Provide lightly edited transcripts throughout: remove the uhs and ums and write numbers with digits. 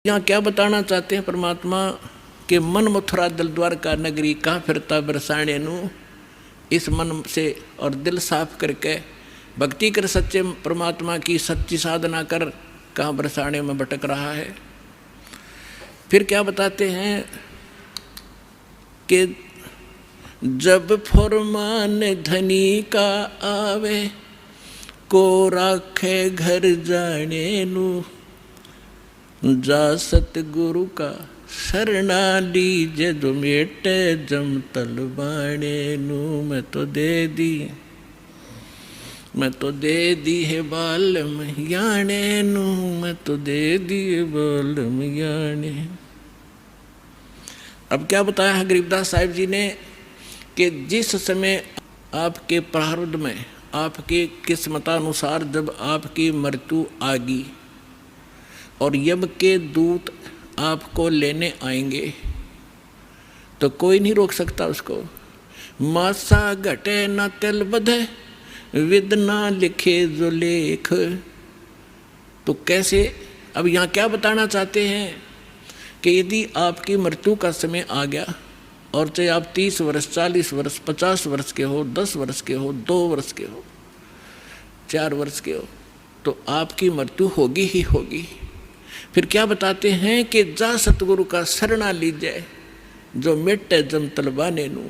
यहाँ क्या बताना चाहते हैं परमात्मा कि मन मथुरा दिल द्वारका नगरी कहाँ फिरता बरसाने नू। इस मन से और दिल साफ करके भक्ति कर सच्चे परमात्मा की सच्ची साधना कर कहाँ बरसाने में भटक रहा है। फिर क्या बताते हैं कि जब फरमान धनी का आवे को राखे घर जाने नू। जा सतगुरु का शरणा लीजे जो मेटे जम तलबाने नू। मैं तो दे दी है बालम याने नू। मैं तो दे दी है बालम याने। अब क्या बताया है गरीबदास साहिब जी ने कि जिस समय आपके प्रारब्ध में आपके किस्मतानुसार जब आपकी मृत्यु आ गई और यम के दूत आपको लेने आएंगे तो कोई नहीं रोक सकता उसको। मासा घटे न तिल बधे विद ना लिखे जो लेख। तो कैसे, अब यहाँ क्या बताना चाहते हैं कि यदि आपकी मृत्यु का समय आ गया और चाहे आप 30 वर्ष 40 वर्ष 50 वर्ष के हो, 10 वर्ष के हो, 2 वर्ष के हो, 4 वर्ष के हो, तो आपकी मृत्यु होगी ही होगी। फिर क्या बताते हैं कि जा सतगुरु का शरणा लीजिए जो मिटे जम तलबाने नू।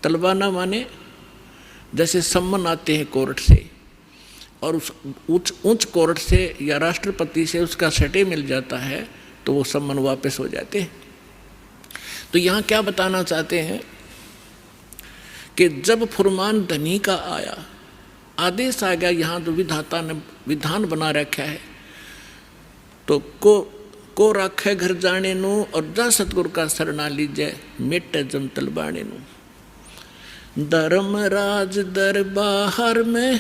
तलबाना माने जैसे सम्मन आते हैं कोर्ट से और उस उच्च कोर्ट से या राष्ट्रपति से उसका सटे मिल जाता है तो वो सम्मन वापस हो जाते हैं। तो यहाँ क्या बताना चाहते हैं कि जब फुरमान धनी का आया, आदेश आ गया, यहाँ तो विधाता ने विधान बना रखा है, तो को राखे घर जाने नू और जा सतगुरु का शरणा लीजिए मिटे जम तलबाने नू। धर्मराज दरबार में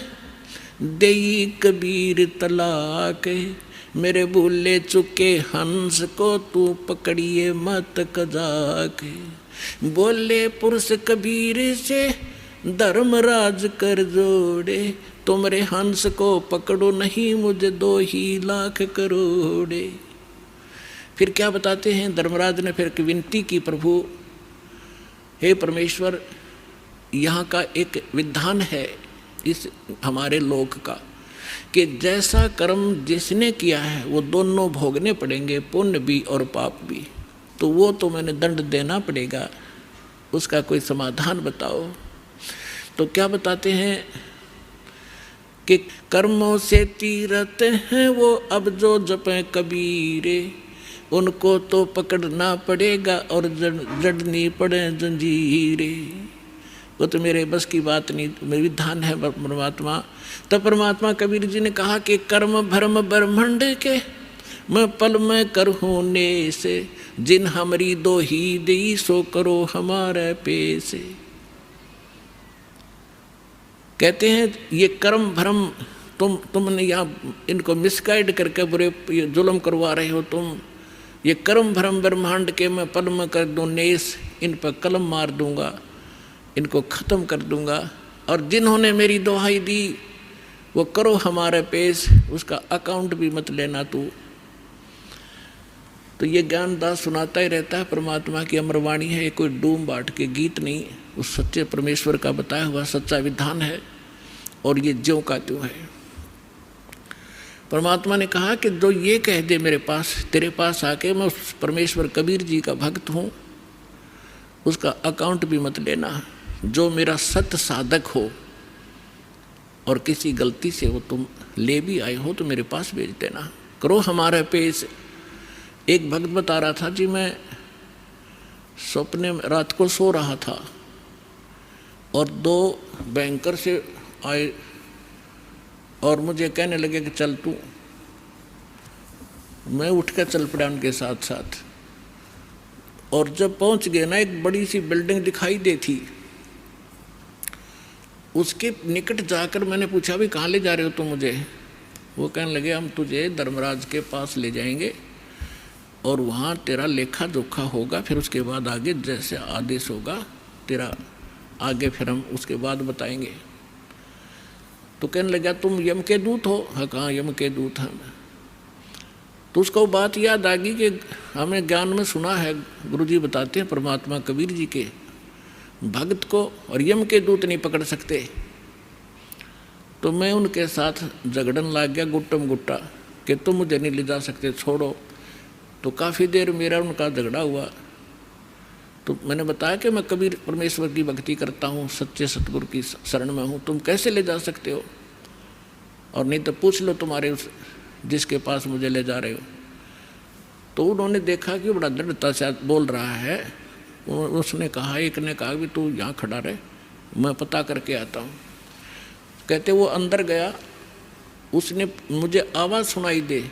देई कबीर तलाक। मेरे भूले चुके हंस को तू पकड़िए मत कजाक। बोले पुरुष कबीर से धर्मराज कर जोड़े। तुमरे हंस को पकड़ो नहीं मुझे 2 ही लाख करोड़े। फिर क्या बताते हैं धर्मराज ने फिर विनती की, प्रभु हे परमेश्वर, यहाँ का एक विधान है इस हमारे लोक का कि जैसा कर्म जिसने किया है वो दोनों भोगने पड़ेंगे, पुण्य भी और पाप भी। तो वो तो मैंने दंड देना पड़ेगा, उसका कोई समाधान बताओ। तो क्या बताते हैं कि कर्मों से तीरथ हैं वो अब जो जपे कबीरे। उनको तो पकड़ना पड़ेगा और जड़नी पड़े जंजीरे। वो तो मेरे बस की बात नहीं, मेरे विधान है परमात्मा। तब परमात्मा कबीर जी ने कहा कि कर्म भरम ब्रह्मंड के मैं पल में करहूँ ने से। जिन हमारी 2 ही दी सो करो हमारे पेसे। कहते हैं ये कर्म भ्रम तुमने यहाँ इनको मिसगाइड करके बुरे जुल्म करवा रहे हो तुम। ये कर्म भ्रम ब्रह्मांड के मैं पल में कर दूँ नेस, इन पर कलम मार दूंगा, इनको ख़त्म कर दूंगा। और जिन्होंने मेरी दुहाई दी वो करो हमारे पेश, उसका अकाउंट भी मत लेना तू। तो ये ज्ञानदास सुनाता ही रहता है, परमात्मा की अमरवाणी है, ये कोई डूम बाट के गीत नहीं, उस सच्चे परमेश्वर का बताया हुआ सच्चा विधान है और ये ज्यों का त्यों है। परमात्मा ने कहा कि जो ये कह दे मेरे पास, तेरे पास आके मैं उस परमेश्वर कबीर जी का भक्त हूँ, उसका अकाउंट भी मत लेना। जो मेरा सत्य साधक हो और किसी गलती से वो तुम ले भी आए हो तो मेरे पास भेज देना, करो हमारे पेश। एक भक्त बता रहा था जी, मैं सपने में रात को सो रहा था और 2 बैंकर से आए और मुझे कहने लगे कि चल तू। मैं उठ कर चल पड़ा उनके साथ साथ और जब पहुंच गए ना, एक बड़ी सी बिल्डिंग दिखाई दी थी। उसके निकट जाकर मैंने पूछा भी कहाँ ले जा रहे हो तुम मुझे? वो कहने लगे हम तुझे धर्मराज के पास ले जाएंगे और वहाँ तेरा लेखा जोखा होगा, फिर उसके बाद आगे जैसे आदेश होगा तेरा आगे फिर हम उसके बाद बताएंगे। तो कहने लगा तुम यम के दूत हो? हाँ, कहाँ यम के दूत हैं। तो उसको बात याद आ गई कि हमें ज्ञान में सुना है, गुरु जी बताते हैं परमात्मा कबीर जी के, भक्त को और यम के दूत नहीं पकड़ सकते। तो मैं उनके साथ झगड़न लग गया गुट्टम गुट्टा कि तुम मुझे नहीं ले जा सकते, छोड़ो। तो काफ़ी देर मेरा उनका झगड़ा हुआ। तो मैंने बताया कि मैं कबीर परमेश्वर की भक्ति करता हूँ, सच्चे सतगुरु की शरण में हूँ, तुम कैसे ले जा सकते हो, और नहीं तो पूछ लो तुम्हारे उस जिसके पास मुझे ले जा रहे हो। तो उन्होंने देखा कि बड़ा दृढ़ता से बोल रहा है। उसने कहा, एक ने कहा कि तू यहाँ खड़ा रहे, मैं पता करके आता हूँ। कहते वो अंदर गया, उसने मुझे आवाज़ सुनाई दे।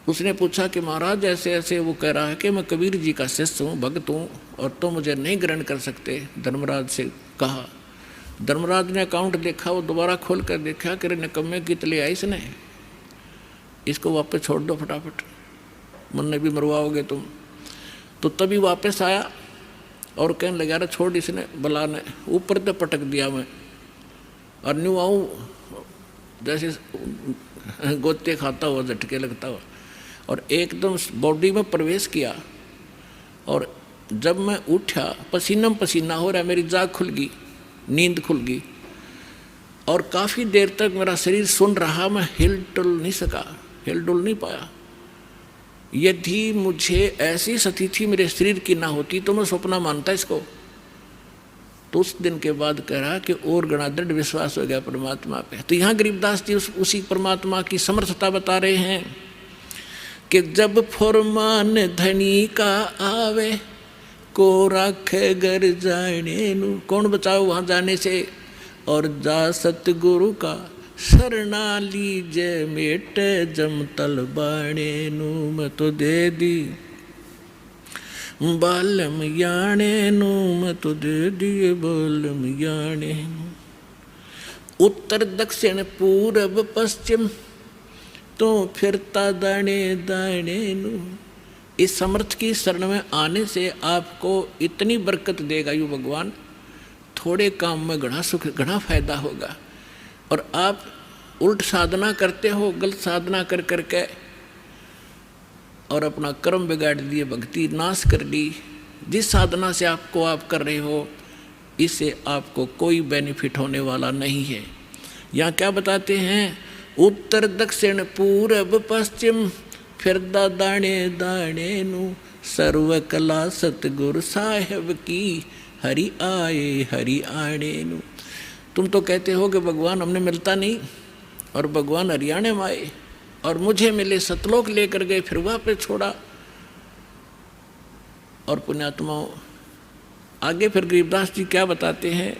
उसने पूछा कि महाराज ऐसे ऐसे, वो कह रहा है कि मैं कबीर जी का शिष्य हूँ, भक्त हूँ, और तो मुझे नहीं ग्रहण कर सकते। धर्मराज से कहा। धर्मराज ने अकाउंट देखा, वो दोबारा खोल कर देखा कि निकम्मे कितने आई इसने, इसको वापस छोड़ दो फटाफट, मुन्ने भी मरवाओगे तुम। तो तभी वापस आया और कहने लगा, अरे छोड़, इसने बला ने ऊपर तो पटक दिया मैं, और न्यू आऊँ जैसे गोते खाता हुआ, झटके लगता हुआ, और एकदम बॉडी में प्रवेश किया। और जब मैं उठा, पसीना पसीना हो रहा, मेरी जाग खुल गई, नींद खुल गई, और काफ़ी देर तक मेरा शरीर सुन रहा, मैं हिल डुल नहीं सका, हिल डुल नहीं पाया। यदि मुझे ऐसी स्थिति मेरे शरीर की ना होती तो मैं सपना मानता इसको। तो उस दिन के बाद कह रहा कि और गणा दृढ़ विश्वास हो गया परमात्मा पे। तो यहाँ गरीबदास जी उसी परमात्मा की समर्थता बता रहे हैं कि जब फरमान धनी का आवे, को राखे घर जाने नू, कौन बचाओ वहाँ जाने से, और जा सतगुरु का शरणा लीजे मेटे जम तल बाणे नू, मैं तो दे दी बालम याने नू, मैं तो दे दिए बालम याने नू। उत्तर दक्षिण पूरब पश्चिम तो फिरता दाने दाने नू। इस समर्थ की शरण में आने से आपको इतनी बरकत देगा यू भगवान, थोड़े काम में घना सुख, घना फायदा होगा। और आप उल्ट साधना करते हो, गलत साधना कर करके, और अपना कर्म बिगाड़ दिए, भक्ति नाश कर ली। जिस साधना से आपको आप कर रहे हो, इससे आपको कोई बेनिफिट होने वाला नहीं है। यहाँ क्या बताते हैं, उत्तर दक्षिण पूरब पश्चिम फिरदा दाने दाने नू, सर्व कला सतगुरु साहेब की, हरि आए हरि आने नू। तुम तो कहते हो कि भगवान हमने मिलता नहीं, और भगवान हरियाणा में आए और मुझे मिले, सतलोक लेकर गए, फिर वापस छोड़ा। और पुण्यात्माओं, आगे फिर गरीबदास जी क्या बताते हैं,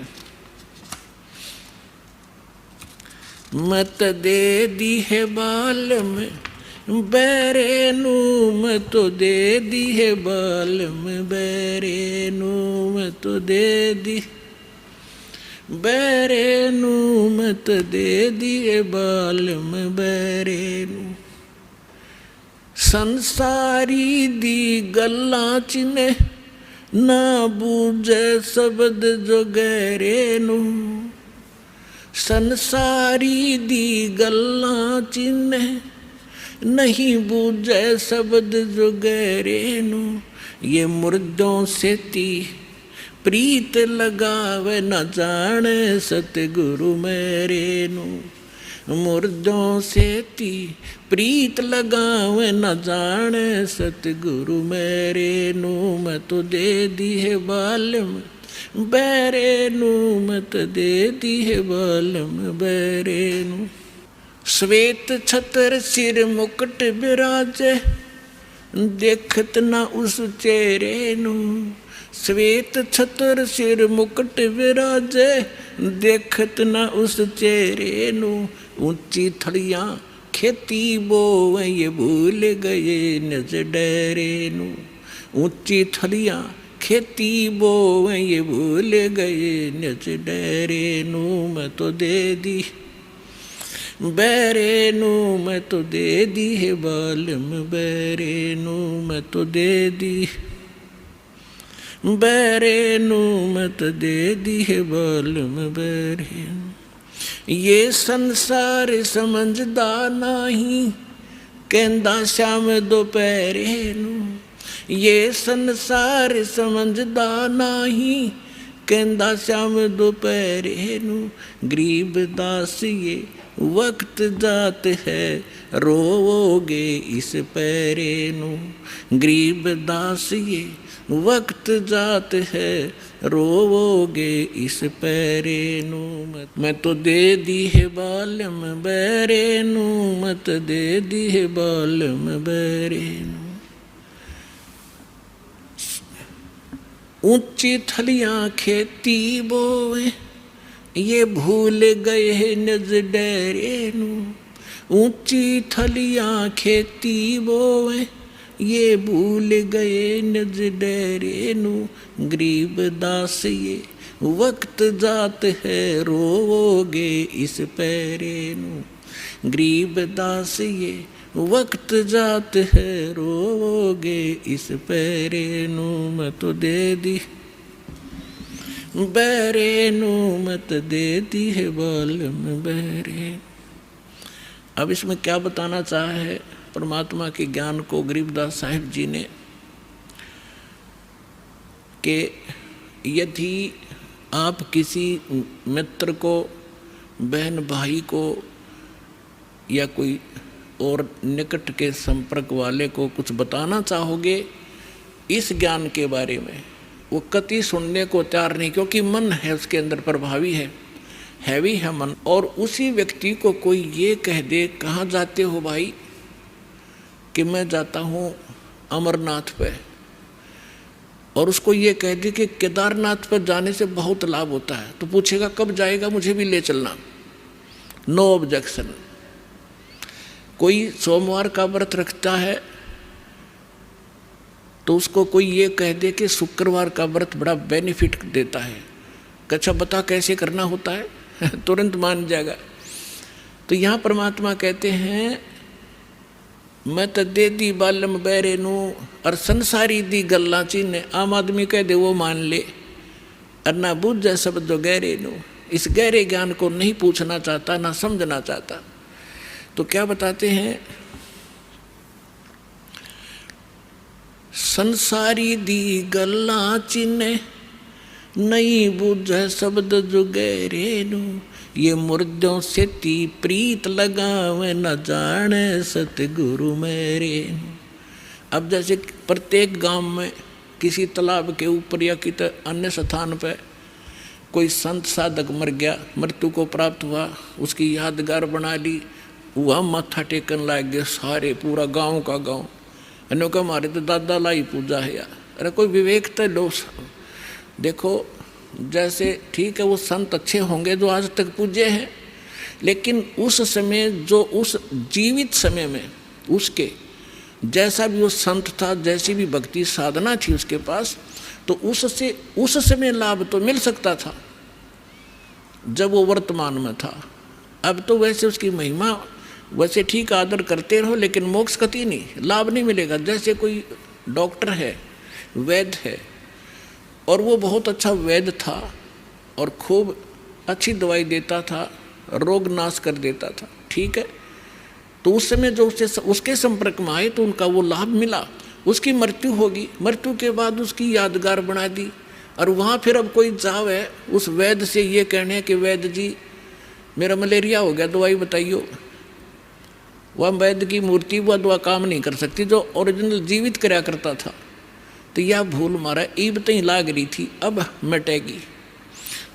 मत दे दी है बाल में बैरे नू, मैं तो दे दी है बाल में बैरे नू, मैं तो दे दी बैरे नू, मत दे दिए बाल में बैरे नू। संसारी दी गल्लां चिने ना बूझे शब्द जो गहरे नू, संसारी दी गल्लां चिने नहीं बूझे शब्द जो गहरे नू। ये मुर्दों से ती प्रीत लगावे न जाने सतगुरु मेरे नू, मुर्दों से ती प्रीत लगावे न जाने सतगुरु मेरे नू, मैं तो दे दी है बालम बैरे नू, मैं तो दे दी है बालम बैरे नू। श्वेत छतर सिर मुकुट विराजे देखत न उस चेहरे नू, श्वेत छतर सिर मुकुट विराजे देखत न उस चेहरे नू। ऊंची थड़ियाँ खेती बोवे ये भूल गए निज डेरे नू, ऊंची थड़ियाँ खेती बोवे ये भूल गए निज डेरे नू, मैं तो दे दी बैरे नू, मैं तो दे दी है बालम बैरे नू, मैं तो दे दी बैरे नू, मत दे दी है बालम बैरे। ये संसार समझदा नहीं कहंदा श्याम दोपहरे नू ये संसार समझदा नाही। कहंदा श्याम दोपहरे नू गरीब दास ये वक्त जात है रोवोगे इस पैरे नू। गरीब दास ये वक्त जात है रोवोगे इस पैरे नू। मैं तो दे दी है बालम बैरे नू, मत दे दी है बालम बैरे नू। ऊंची थलियां खेती बोए ये भूल गए हैं नज डेरे नू। ऊंची थलियां खेती बोए ये भूल गए नज डेरे नू। गरीब दास ये वक्त जात है रोवोगे इस पैरे नू। गरीब दास ये वक्त जात है रोवोगे इस पैरे नू। मैं तो दे दी बैरे नू, मत दे दी है बालम बैरे। अब इसमें क्या बताना चाहा है परमात्मा के ज्ञान को गरीबदास साहिब जी ने, कि यदि आप किसी मित्र को, बहन भाई को या कोई और निकट के संपर्क वाले को कुछ बताना चाहोगे इस ज्ञान के बारे में, वो कति सुनने को तैयार नहीं, क्योंकि मन है उसके अंदर प्रभावी है, हैवी है मन। और उसी व्यक्ति को कोई ये कह दे कहाँ जाते हो भाई, कि मैं जाता हूँ अमरनाथ पे, और उसको ये कह दे कि केदारनाथ पर जाने से बहुत लाभ होता है, तो पूछेगा कब जाएगा, मुझे भी ले चलना। No objection. कोई सोमवार का व्रत रखता है तो उसको कोई ये कह दे कि शुक्रवार का व्रत बड़ा बेनिफिट देता है, अच्छा बता कैसे करना होता है तुरंत मान जाएगा। तो यहाँ परमात्मा कहते हैं मैं तो दे दी बालम बैरे नू, और संसारी दी गल्ला चीने। आम आदमी कह दे वो मान ले, और ना बुझ शब्द जो गहरे नू, इस गहरे ज्ञान को नहीं पूछना चाहता, ना समझना चाहता। तो क्या बताते हैं, संसारी दी गल्ला चिन्ह नहीं बुझ शब्द जो गहरे नू। ये मुर्दों से ती प्रीत लगावे न जाने सतगुरु मेरे। अब जैसे प्रत्येक गांव में किसी तालाब के ऊपर या किसी अन्य स्थान पर कोई संत साधक मर गया, मृत्यु को प्राप्त हुआ, उसकी यादगार बना ली, वह माथा टेकन लाग गए सारे, पूरा गांव का गांव। अनो का हमारे तो दादा लाई पूजा है यार। अरे कोई विवेक तो लो। देखो जैसे ठीक है वो संत अच्छे होंगे जो आज तक पूजे हैं, लेकिन उस समय जो उस जीवित समय में उसके जैसा भी वो संत था, जैसी भी भक्ति साधना थी उसके पास, तो उससे उस समय लाभ तो मिल सकता था जब वो वर्तमान में था। अब तो वैसे उसकी महिमा वैसे ठीक आदर करते रहो, लेकिन मोक्ष कति नहीं, लाभ नहीं मिलेगा। जैसे कोई डॉक्टर है, वैद्य है, और वो बहुत अच्छा वैद्य था और खूब अच्छी दवाई देता था, रोग नाश कर देता था, ठीक है। तो उस समय जो उसके संपर्क में आए तो उनका वो लाभ मिला। उसकी मृत्यु होगी, मृत्यु के बाद उसकी यादगार बना दी, और वहाँ फिर अब कोई जावे उस वैद्य से ये कहने कि वैद्य जी मेरा मलेरिया हो गया, दवाई बताइयो। वह वैद्य की मूर्ति वह दवा काम नहीं कर सकती जो ओरिजिनल जीवित कराया करता था। तो यह भूल मारा ईब तई लाग रही थी, अब मिटेगी।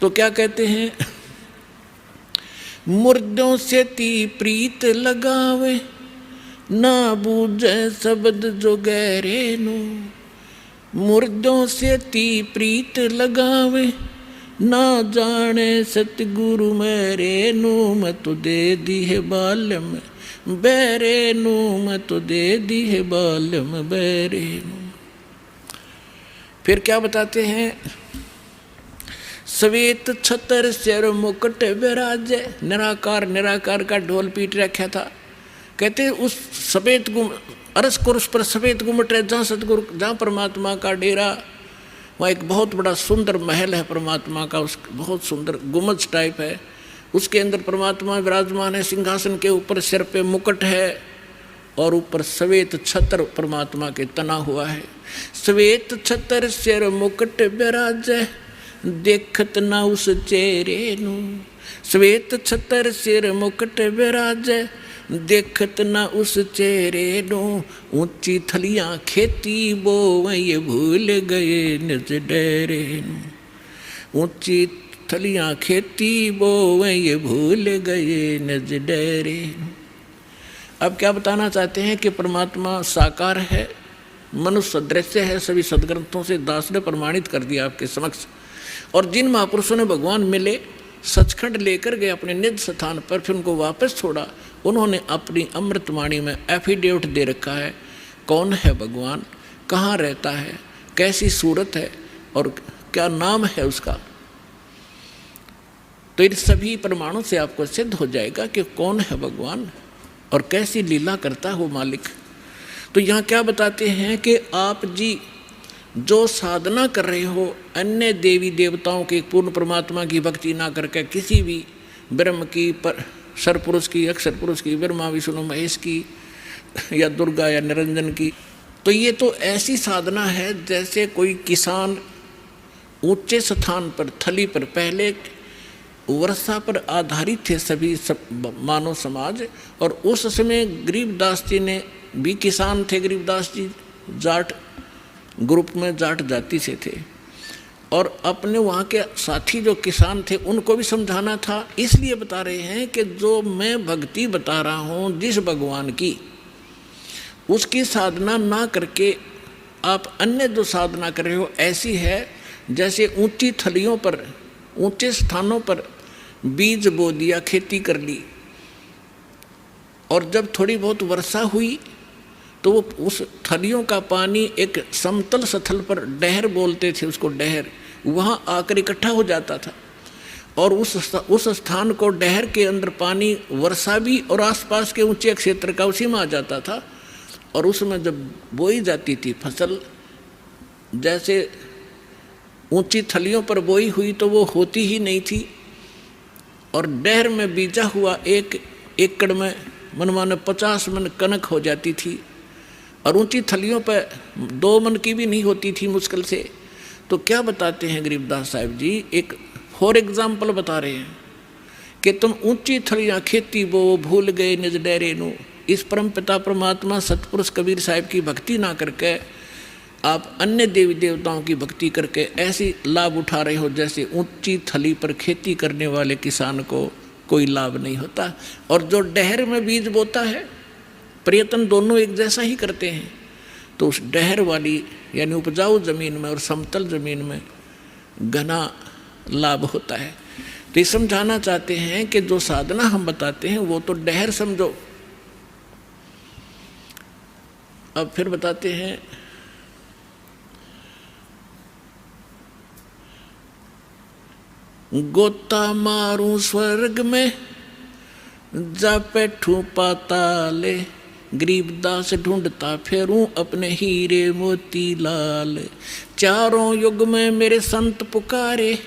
तो क्या कहते हैं, मुर्दों से ती प्रीत लगावे ना बूझे शब्द जो गहरे नो। मुर्दों से ती प्रीत लगावे ना जाने सतगुरु मेरे नो। मैं तो दे दी है बालम बैरे नो, मैं तो दे दी है बालम बैरे नो। फिर क्या बताते हैं, श्वेत छतर सिर मुकुट विराजे। निराकार निराकार का ढोल पीट रखा था। कहते उस सफेद अरस कुरुस पर सफेद गुम्मट है, जहाँ सतगुरु, जहाँ परमात्मा का डेरा, वहाँ एक बहुत बड़ा सुंदर महल है परमात्मा का, उस बहुत सुंदर गुम्बज टाइप है। उसके अंदर परमात्मा विराजमान है, सिंहासन के ऊपर सिर पे मुकुट है, और ऊपर श्वेत छत्र परमात्मा के तना हुआ है। श्वेत छत्र सिर मुकुट विराजे, देखत ना उस चेहरे नू। श्वेत छत्र सिर मुकुट विराजे, देखत ना उस चेहरे नू। ऊंची थलियां खेती बोवे, ये भूल गए निज डेरे नू। ऊंची थलियां खेती बोवे, ये भूल गए निज डेरे नू। अब क्या बताना चाहते हैं कि परमात्मा साकार है, मनुष्य दृश्य है, सभी सदग्रंथों से दास ने प्रमाणित कर दिया आपके समक्ष। और जिन महापुरुषों ने भगवान मिले, सचखंड लेकर गए अपने निज स्थान पर, फिर उनको वापस छोड़ा, उन्होंने अपनी अमृतवाणी में एफिडेविट दे रखा है कौन है भगवान, कहाँ रहता है, कैसी सूरत है और क्या नाम है उसका। तो इन सभी प्रमाणों से आपको सिद्ध हो जाएगा कि कौन है भगवान और कैसी लीला करता है वो मालिक। तो यहाँ क्या बताते हैं कि आप जी जो साधना कर रहे हो, अन्य देवी देवताओं के पूर्ण परमात्मा की भक्ति ना करके किसी भी ब्रह्म की, पर सरपुरुष की, अक्षर पुरुष की, ब्रह्मा विष्णु महेश की, या दुर्गा या निरंजन की, तो ये तो ऐसी साधना है जैसे कोई किसान ऊंचे स्थान पर, थली पर, पहले वर्षा पर आधारित थे सभी मानव समाज। और उस समय गरीबदास जी ने भी किसान थे, गरीबदास जी जाट ग्रुप में जाट जाति से थे, और अपने वहाँ के साथी जो किसान थे उनको भी समझाना था। इसलिए बता रहे हैं कि जो मैं भक्ति बता रहा हूँ जिस भगवान की, उसकी साधना ना करके आप अन्य जो साधना कर रहे हो ऐसी है जैसे ऊंची थलियों पर, ऊंचे स्थानों पर बीज बो दिया, खेती कर ली, और जब थोड़ी बहुत वर्षा हुई तो वो उस थलियों का पानी एक समतल स्थल पर, डहर बोलते थे उसको, डहर, वहाँ आकर इकट्ठा हो जाता था। और उस स्थान को, डहर के अंदर पानी वर्षा भी और आसपास के ऊंचे क्षेत्र का उसी में आ जाता था। और उसमें जब बोई जाती थी फसल, जैसे ऊंची थलियों पर बोई हुई तो वो होती ही नहीं थी, और डहर में बीजा हुआ 1 एकड़ में मनमाने 50 मन कनक हो जाती थी, और ऊंची थलियों पर 2 मन की भी नहीं होती थी मुश्किल से। तो क्या बताते हैं गरीबदास साहिब जी, एक फॉर एग्जाम्पल बता रहे हैं कि तुम ऊंची थलियां खेती बो, भूल गए निज डेरे नू। इस परम पिता परमात्मा सतपुरुष कबीर साहिब की भक्ति ना करके आप अन्य देवी देवताओं की भक्ति करके ऐसी लाभ उठा रहे हो जैसे ऊंची थली पर खेती करने वाले किसान को कोई लाभ नहीं होता। और जो डहर में बीज बोता है, प्रयत्न दोनों एक जैसा ही करते हैं, तो उस डहर वाली यानी उपजाऊ ज़मीन में और समतल ज़मीन में घना लाभ होता है। तो ये समझाना चाहते हैं कि जो साधना हम बताते हैं वो तो डहर समझो। अब फिर बताते हैं, गोता मारूं स्वर्ग में, जा बैठूं पाताले, गरीबदास ढूंढता फेरूं अपने हीरे मोती लाल। चारों युग में मेरे संत पुकारे,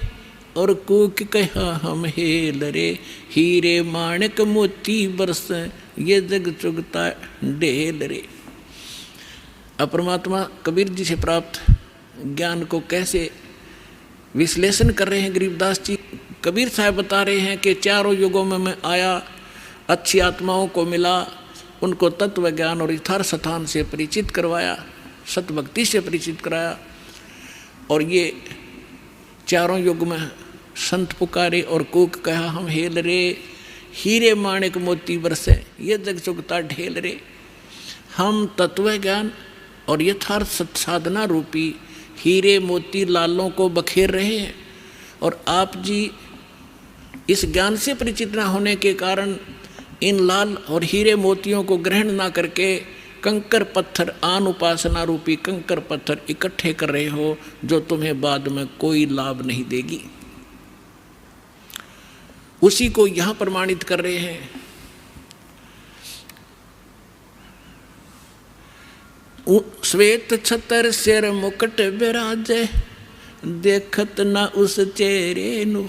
और कूक कहा हम हेल रे। हीरे माणिक मोती बरस, ये जग चुगता ढेल रे। अब परमात्मा कबीर जी से प्राप्त ज्ञान को कैसे विश्लेषण कर रहे हैं गरीबदास जी। कबीर साहब बता रहे हैं कि चारों युगों में मैं आया, अच्छी आत्माओं को मिला, उनको तत्व ज्ञान और यथार्थ स्थान से परिचित करवाया, सतभक्ति से परिचित कराया, और ये चारों युग में संत पुकारे और कूक कहा हम हेल रे। हीरे माणिक मोती बरसे, ये जग चुगता ढेल रे। हम तत्व ज्ञान और यथार्थ साधना रूपी हीरे मोती लालों को बखेर रहे हैं, और आप जी इस ज्ञान से परिचित न होने के कारण इन लाल और हीरे मोतियों को ग्रहण ना करके कंकर पत्थर, आन उपासना रूपी कंकर पत्थर इकट्ठे कर रहे हो, जो तुम्हें बाद में कोई लाभ नहीं देगी। उसी को यहाँ प्रमाणित कर रहे हैं। श्वेत छतर सिर मुकुट विराजे, देखत ना उस चेहरे नू।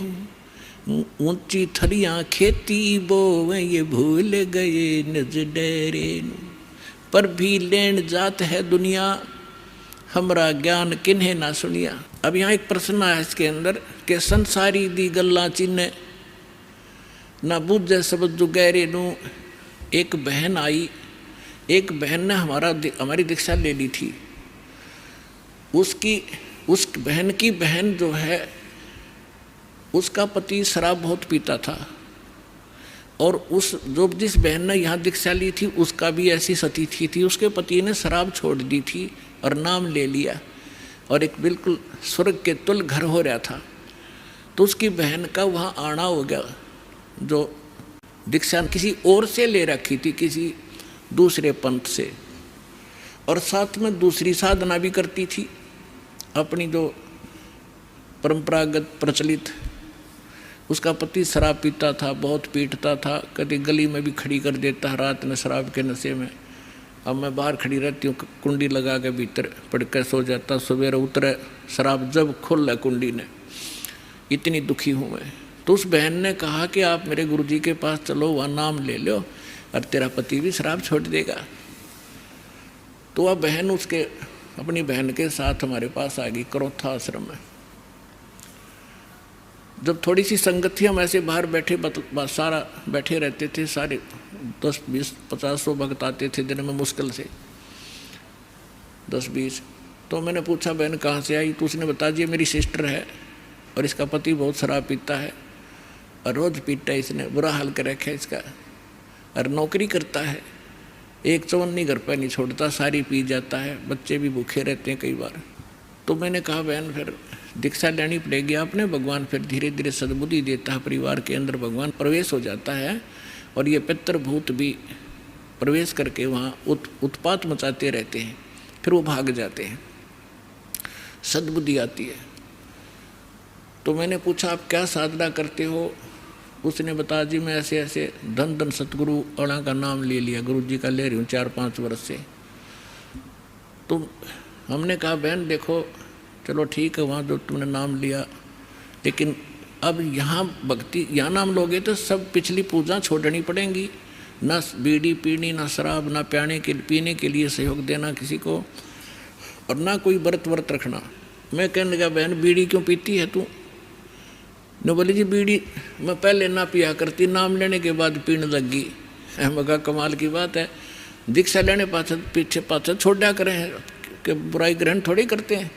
ऊंची थलियां खेती बोवे, ये भूल गए निज डेरे नू। पर भी लेन जात है दुनिया, हमरा ज्ञान किन्हें ना सुनिया। अब यहाँ एक प्रश्न आया इसके अंदर कि संसारी दी गल्ला चिन्ह ना बूझे शब्द जो गहरे नू। एक बहन आई, एक बहन ने हमारी दीक्षा ले ली थी। उस बहन की बहन जो है उसका पति शराब बहुत पीता था, और जिस बहन ने यहाँ दीक्षा ली थी उसका भी ऐसी सती थी। उसके पति ने शराब छोड़ दी थी और नाम ले लिया, और एक बिल्कुल स्वर्ग के तुल घर हो रहा था। तो उसकी बहन का वहाँ आना हो गया, जो दीक्षा किसी और से ले रखी थी, किसी दूसरे पंथ से, और साथ में दूसरी साधना भी करती थी अपनी जो परंपरागत प्रचलित। उसका पति शराब पीता था, बहुत पीटता था, कभी गली में भी खड़ी कर देता रात में शराब के नशे में। अब मैं बाहर खड़ी रहती हूँ, कुंडी लगा के भीतर पड़ के सो जाता, सवेरे उतरे शराब जब खुल कुंडी ने, इतनी दुखी हूँ मैं। तो उस बहन ने कहा कि आप मेरे गुरुजी के पास चलो, वहाँ नाम ले लो और तेरा पति भी शराब छोड़ देगा। तो वह बहन अपनी बहन के साथ हमारे पास आ गई करोथा आश्रम में। जब थोड़ी सी संगत थी, हम ऐसे बाहर बैठे सारा बैठे रहते थे, सारे 10, 20, 50, 100 भक्त आते थे दिन में, मुश्किल से 10, 20। तो मैंने पूछा बहन कहाँ से आई? तो उसने बता दिया मेरी सिस्टर है, और इसका पति बहुत शराब पीता है, और रोज़ पीता है, इसने बुरा हाल कर रखा है इसका, और नौकरी करता है, एक चवन्नी घर पर नहीं छोड़ता, सारी पी जाता है, बच्चे भी भूखे रहते हैं कई बार। तो मैंने कहा बहन फिर दीक्षा लेनी पड़ेगी आपने, भगवान फिर धीरे धीरे सद्बुद्धि देता है, परिवार के अंदर भगवान प्रवेश हो जाता है, और ये पितृभूत भी प्रवेश करके वहाँ उत्पात मचाते रहते हैं, फिर वो भाग जाते हैं, सद्बुद्धि आती है। तो मैंने पूछा आप क्या साधना करते हो? उसने बताया जी मैं ऐसे ऐसे धन सतगुरु अड़ा का नाम ले लिया, गुरु जी का ले रही हूँ 4-5 वर्ष से। तो हमने कहा बहन देखो चलो ठीक है, वहाँ जो तुमने नाम लिया, लेकिन अब यहाँ भक्ति, यहाँ नाम लोगे तो सब पिछली पूजा छोड़नी पड़ेंगी, ना बीड़ी पीनी, ना शराब, ना पीने के लिए सहयोग देना किसी को, और ना कोई व्रत रखना। मैं कहने लगा बहन बीड़ी क्यों पीती है तू? न बोली जी बीड़ी मैं पहले ना पिया करती, नाम लेने के बाद पीने लग गई। मैं कहा कमाल की बात है, दीक्षा लेने पाछे छोड़ा करें कि बुराई ग्रहण थोड़ी करते हैं।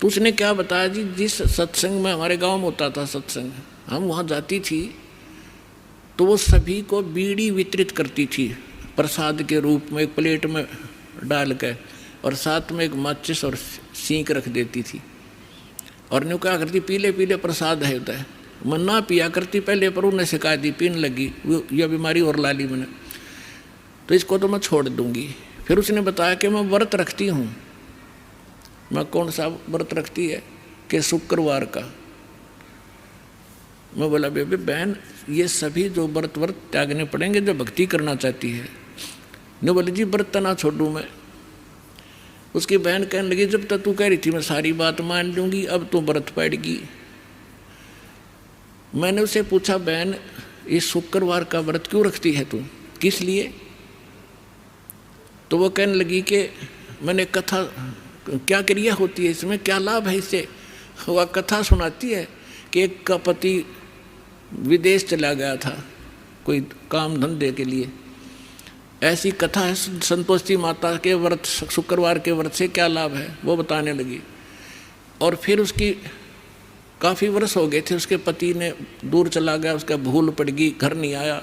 तो उसने क्या बताया जी, जिस सत्संग में हमारे गांव में होता था सत्संग, हम वहाँ जाती थी तो वो सभी को बीड़ी वितरित करती थी प्रसाद के रूप में, एक प्लेट में डाल कर, और साथ में एक माचिस और सींक रख देती थी, और न्यू क्या करती पीले पीले प्रसाद है होता है। मैं ना पिया करती पहले, पर उन्हें शिकायत दी, पीने लगी, यह बीमारी और ला ली मैंने, तो इसको तो मैं छोड़ दूंगी। फिर उसने बताया कि मैं व्रत रखती हूँ। मैं कौन सा व्रत रखती है? कि शुक्रवार का। मैं बोला बेबे बहन ये सभी जो व्रत त्यागने पड़ेंगे जो भक्ति करना चाहती है। ने बोले जी व्रत ना छोड़ूँ मैं। उसकी बहन कहने लगी जब तक तू कह रही थी मैं सारी बात मान लूँगी, अब तो व्रत पड़ेगी। मैंने उसे पूछा बहन इस शुक्रवार का व्रत क्यों रखती है तू, किस लिए? तो वो कहने लगी कि मैंने कथा, क्या क्रिया होती है इसमें, क्या लाभ है इससे? वह कथा सुनाती है कि एक का पति विदेश चला गया था कोई काम धंधे के लिए, ऐसी कथा है। संतोषी माता के व्रत, शुक्रवार के व्रत से क्या लाभ है वो बताने लगी। और फिर उसकी काफ़ी वर्ष हो गए थे, उसके पति ने दूर चला गया, उसका भूल पड़ गई, घर नहीं आया।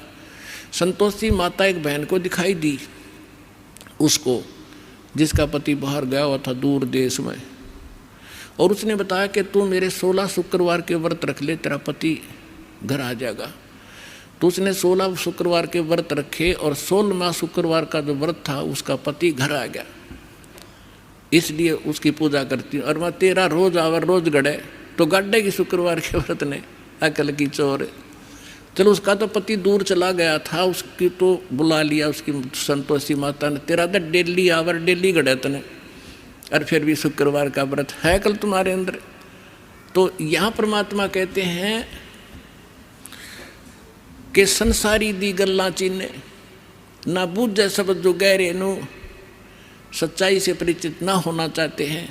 संतोषी माता एक बहन को दिखाई दी उसको, जिसका पति बाहर गया हुआ था दूर देश में, और उसने बताया कि तू मेरे 16 शुक्रवार के व्रत रख ले, तेरा पति घर आ जाएगा। तो उसने 16 शुक्रवार के व्रत रखे, और 16वां शुक्रवार का जो व्रत था उसका पति घर आ गया, इसलिए उसकी पूजा करती हूँ। और मैं 13 रोज आवर रोज गड़े तो गड्ढे की शुक्रवार के व्रत ने, अकल की चोर। चलो उसका तो पति दूर चला गया था, उसकी तो बुला लिया उसकी संतोषी माता ने, तेरा तो डेली आवर डेली गड़े तने, और फिर भी शुक्रवार का व्रत है कल तुम्हारे अंदर। तो यहाँ परमात्मा कहते हैं कि संसारी दी गल्ला चीने ना बूझे शब्द जो गहरे नू, सच्चाई से परिचित ना होना चाहते हैं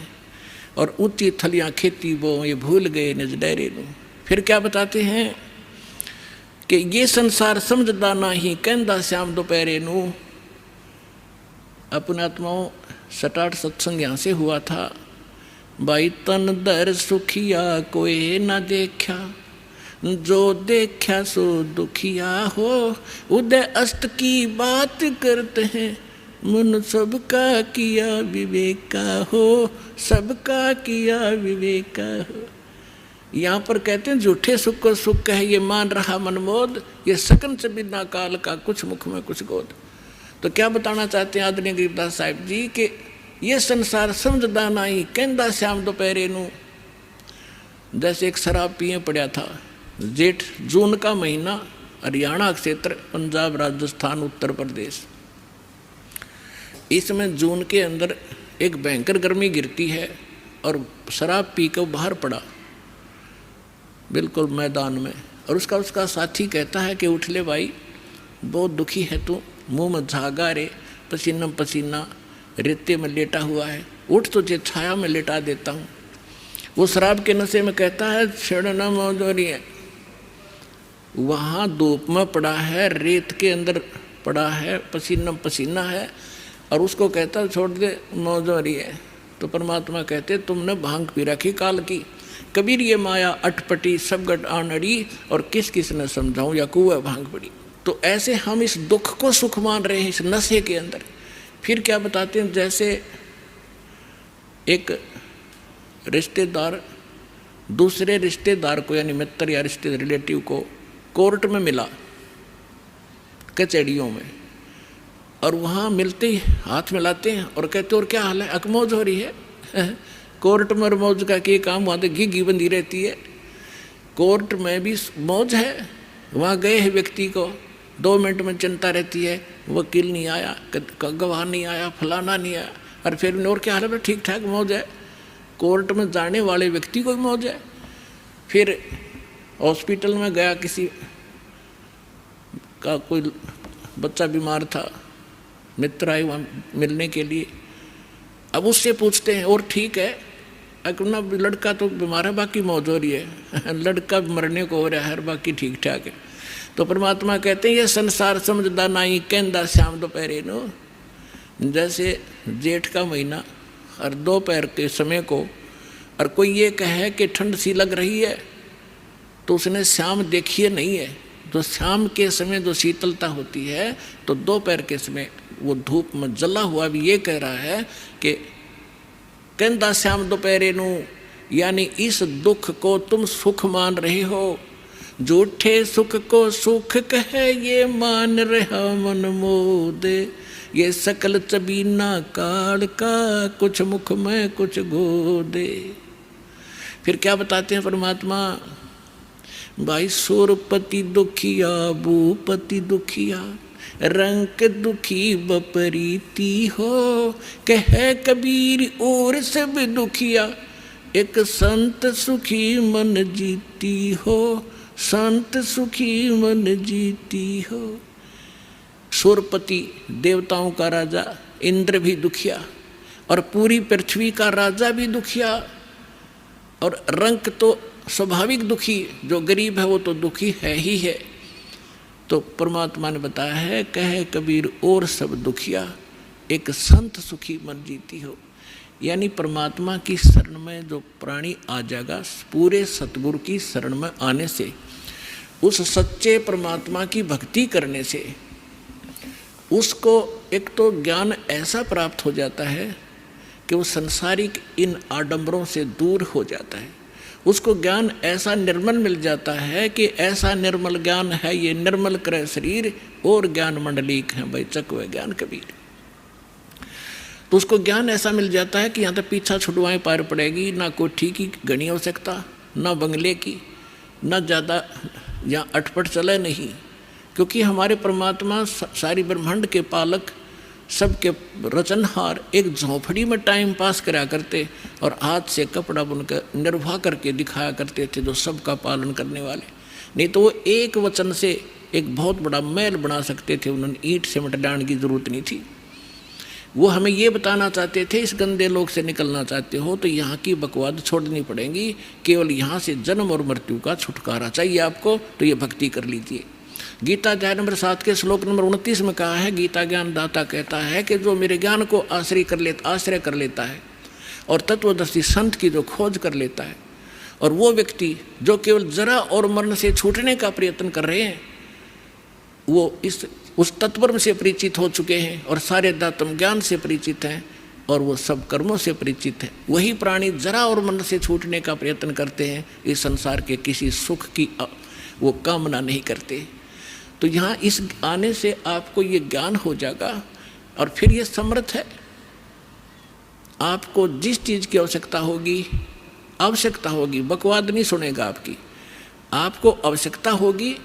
और ऊंची थलियां खेती वो ये भूल गए निज डेरे नू। फिर क्या बताते हैं कि ये संसार समझदा नहीं कहंदा श्याम दोपहरे नू। अपने आत्माओं सटाट सत्संग यहाँ से हुआ था। भाई तन दर सुखिया कोई ना देखा, जो देखा सो दुखिया हो। उदय अस्त की बात करते हैं, मन सबका किया विवेका हो, सबका किया विवेका हो। यहाँ पर कहते हैं झूठे सुख को सुख कहे ये मान रहा मनमोद, ये सकन से बिना काल का कुछ मुख में कुछ गोद। तो क्या बताना चाहते हैं आदरणीय गरीबदास साहिब जी कि ये संसार समझदा नहीं कहंदा श्याम दोपहरे नू। जैसे एक शराब पिए पड़ा था, जेठ जून का महीना, हरियाणा क्षेत्र, पंजाब, राजस्थान, उत्तर प्रदेश। इसमें जून के अंदर एक भयंकर गर्मी गिरती है और शराब पी कर बाहर पड़ा बिल्कुल मैदान में। और उसका साथी कहता है कि उठ ले भाई, बहुत दुखी है तू, मुंह में झागा रे, पसीना पसीना, रेते में लेटा हुआ है, उठ तुझे छाया में लेटा देता हूँ। वो शराब के नशे में कहता है छेड़ना मौजूरी है। वहाँ धूप में पड़ा है, रेत के अंदर पड़ा है, पसीना पसीना है, और उसको कहता छोड़ दे मौजूरी है। तो परमात्मा कहते तुमने भांग पी रखी काल की, कबीर ये माया अटपटी सब गट आनड़ी, और किस किस ने समझाऊं या कुआ भांग पड़ी। तो ऐसे हम इस दुख को सुख मान रहे हैं इस नशे के अंदर। फिर क्या बताते हैं, जैसे एक रिश्तेदार दूसरे रिश्तेदार को यानी मित्र या रिश्ते रिलेटिव को कोर्ट में मिला, कचहरियों में, और वहाँ मिलते ही हाथ मिलाते हैं और कहते और क्या हाल है, अकमौज हो रही है। कोर्ट में मौज का क्या काम, वहाँ तो घी बंधी रहती है। कोर्ट में भी मौज है, वहाँ गए हैं व्यक्ति को 2 मिनट में चिंता रहती है, वकील नहीं आया, गवाह नहीं आया, फलाना नहीं आया, और फिर और क्या हाल है, ठीक ठाक मौज है। कोर्ट में जाने वाले व्यक्ति को भी मौज है। फिर हॉस्पिटल में गया, किसी का कोई बच्चा बीमार था, मित्र आए वहाँ मिलने के लिए। अब उससे पूछते हैं और ठीक है, अपना लड़का तो बीमार है, बाकी मौज हो रही है, लड़का मरने को हो रहा है, बाकी ठीक ठाक है। तो परमात्मा कहते हैं ये संसार समझदा नहीं कहंदा श्याम दोपहरे नो। जैसे जेठ का महीना और दोपहर के समय को, और कोई ये कहे कि ठंड सी लग रही है, तो उसने श्याम देखिए नहीं है। तो शाम के समय जो शीतलता होती है, तो दोपहर के समय वो धूप में जला हुआ भी ये कह रहा है कि कहंदा श्याम दोपहरे नू, यानी इस दुख को तुम सुख मान रहे हो। झूठे सुख को सुख कहे ये मान रहा मन मोद, ये सकल चबीना काल का कुछ मुख में कुछ गोदे। फिर क्या बताते हैं परमात्मा, भाई सूरपति दुखिया भूपति दुखिया, रंग दुखी बपरीती हो, कह कबीर और सब दुखिया, एक संत सुखी मन जीती हो, संत सुखी मन जीती हो। सूरपति देवताओं का राजा इंद्र भी दुखिया, और पूरी पृथ्वी का राजा भी दुखिया, और रंक तो स्वाभाविक दुखी, जो गरीब है वो तो दुखी है ही है। तो परमात्मा ने बताया है, कहे कबीर और सब दुखिया, एक संत सुखी मन जीती हो। यानी परमात्मा की शरण में जो प्राणी आ जाएगा, पूरे सतगुरु की शरण में आने से, उस सच्चे परमात्मा की भक्ति करने से, उसको एक तो ज्ञान ऐसा प्राप्त हो जाता है कि वो संसारिक इन आडंबरों से दूर हो जाता है। उसको ज्ञान ऐसा निर्मल मिल जाता है कि ऐसा निर्मल ज्ञान है, ये निर्मल करे शरीर और ज्ञान मंडलीक है भाई चकवे ज्ञान कबीर। तो उसको ज्ञान ऐसा मिल जाता है कि यहाँ तक पीछा छुड़वाएं पार पड़ेगी, ना कोठी की घनी आवश्यकता, ना बंगले की, ना ज़्यादा यहाँ अटपट चले नहीं, क्योंकि हमारे परमात्मा सारी ब्रह्मांड के पालक, सबके रचनहार एक झोंपड़ी में टाइम पास करा करते और हाथ से कपड़ा बुनकर निर्वाह करके दिखाया करते थे, जो सबका पालन करने वाले। नहीं तो वो एक वचन से एक बहुत बड़ा महल बना सकते थे, उन्होंने ईंट सीमेंट डालने की जरूरत नहीं थी। वो हमें ये बताना चाहते थे, इस गंदे लोक से निकलना चाहते हो तो यहाँ की बकवाद छोड़नी पड़ेगी, केवल यहाँ से जन्म और मृत्यु का छुटकारा चाहिए आपको, तो ये भक्ति कर लीजिए। गीता अध्याय नंबर 7 के श्लोक नंबर 29 में कहा है, गीता ज्ञान दाता कहता है कि जो मेरे ज्ञान को आश्रय कर लेता है और तत्वदर्शी संत की जो खोज कर लेता है, और वो व्यक्ति जो केवल जरा और मरण से छूटने का प्रयत्न कर रहे हैं, वो उस तत्व से परिचित हो चुके हैं और सारे दातम ज्ञान से परिचित हैं और वो सब कर्मों से परिचित है। वही प्राणी जरा और मन से छूटने का प्रयत्न करते हैं, इस संसार के किसी सुख की वो कामना नहीं करते। तो यहाँ इस आने से आपको ये ज्ञान हो जाएगा और फिर ये समर्थ है। आपको जिस चीज़ की आवश्यकता होगी, बकवाद नहीं सुनेगा आपकी। आपको आवश्यकता होगी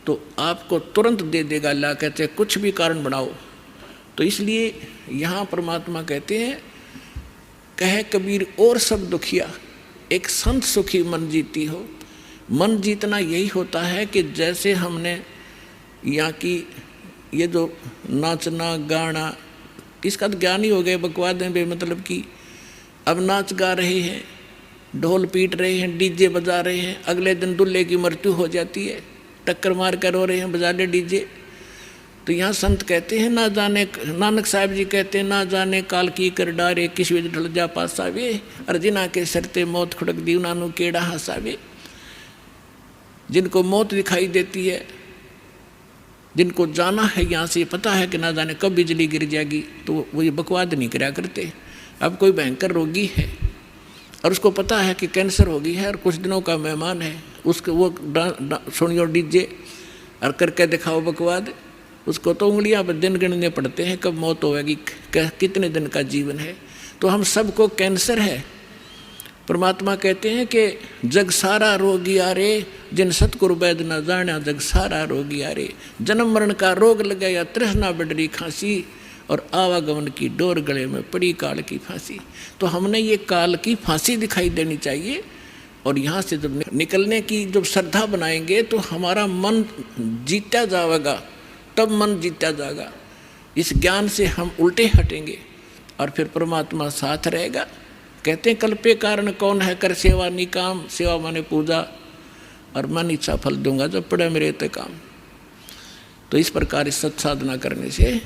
तो आपको तुरंत दे देगा, ला कहते हैं कुछ भी कारण बनाओ। तो इसलिए यहाँ परमात्मा कहते हैं, कहे कबीर और सब दुखिया, एक संत सुखी मन जीती हो। मन जीतना यही होता है कि जैसे हमने यहाँ की ये जो नाचना गाना, इसका तो ज्ञान ही हो गया, बकवाद है बेमतलब की। अब नाच गा रहे हैं, ढोल पीट रहे हैं, डीजे बजा रहे हैं, अगले दिन दूल्हे की मृत्यु हो जाती है, टक्कर मार कर रो रहे हैं, बजा ले डीजे। तो यहाँ संत कहते हैं, ना जाने, नानक साहब जी कहते हैं, ना जाने काल की कर डारे, किस विध ढल जा पासावे, अर्जिना के सरते मौत खुड़क दी उनानु केड़ा हंसावे। जिनको मौत दिखाई देती है, जिनको जाना है यहाँ से, पता है कि ना जाने कब बिजली गिर जाएगी, तो वो ये बकवाद नहीं कराया करते। अब कोई भयंकर रोगी है और उसको पता है कि कैंसर हो गई है और कुछ दिनों का मेहमान है, उसको वो सुनियो डीजे और करके दिखाओ बकवाद। उसको तो उंगलियां पर दिन गिनने पड़ते हैं, कब मौत होगी, कितने दिन का जीवन है। तो हम सबको कैंसर है। परमात्मा कहते हैं कि जग सारा रोगी आरे, जिन सतगुरु वैद न जाना, जग सारा रोगी आरे। जन्म मरण का रोग लगा या तृष्णा बढ़ी खांसी, और आवागमन की डोर गले में पड़ी काल की फांसी। तो हमने ये काल की फांसी दिखाई देनी चाहिए, और यहाँ से जब निकलने की जब श्रद्धा बनाएंगे तो हमारा मन जीता जाएगा, तब मन जीता जाएगा। इस ज्ञान से हम उल्टे हटेंगे और फिर परमात्मा साथ रहेगा। कहते हैं, कल्पे कारण कौन है कर सेवा निकाम, सेवा माने पूजा, और मन इच्छा फल दूंगा जब पड़े मेरे ते काम। तो इस प्रकार इस सत्साधना करने से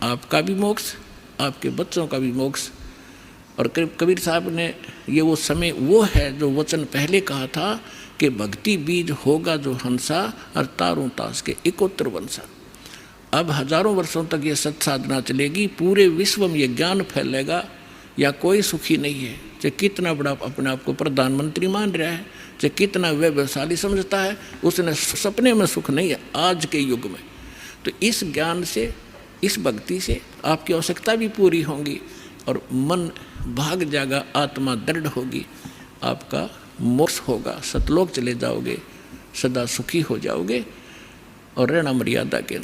आपका भी मोक्ष, आपके बच्चों का भी मोक्ष। और कबीर साहब ने ये वो समय वो है जो वचन पहले कहा था कि भक्ति बीज होगा जो हंसा, और तारों तास के इकोत्र वंशा। अब हजारों वर्षों तक ये सत्साधना चलेगी, पूरे विश्व में ये ज्ञान फैलेगा। या कोई सुखी नहीं है, चाहे कितना बड़ा अपने आप को प्रधानमंत्री मान रहा है, चाहे कितना वैभवशाली समझता है, उसने सपने में सुख नहीं है आज के युग में। तो इस ज्ञान से, इस भक्ति से आपकी आवश्यकता भी पूरी होगी और मन भाग जाएगा, आत्मा दृढ़ होगी, आपका मोक्ष होगा, सतलोक चले जाओगे, सदा सुखी हो जाओगे और रहना मर्यादा के अंदर।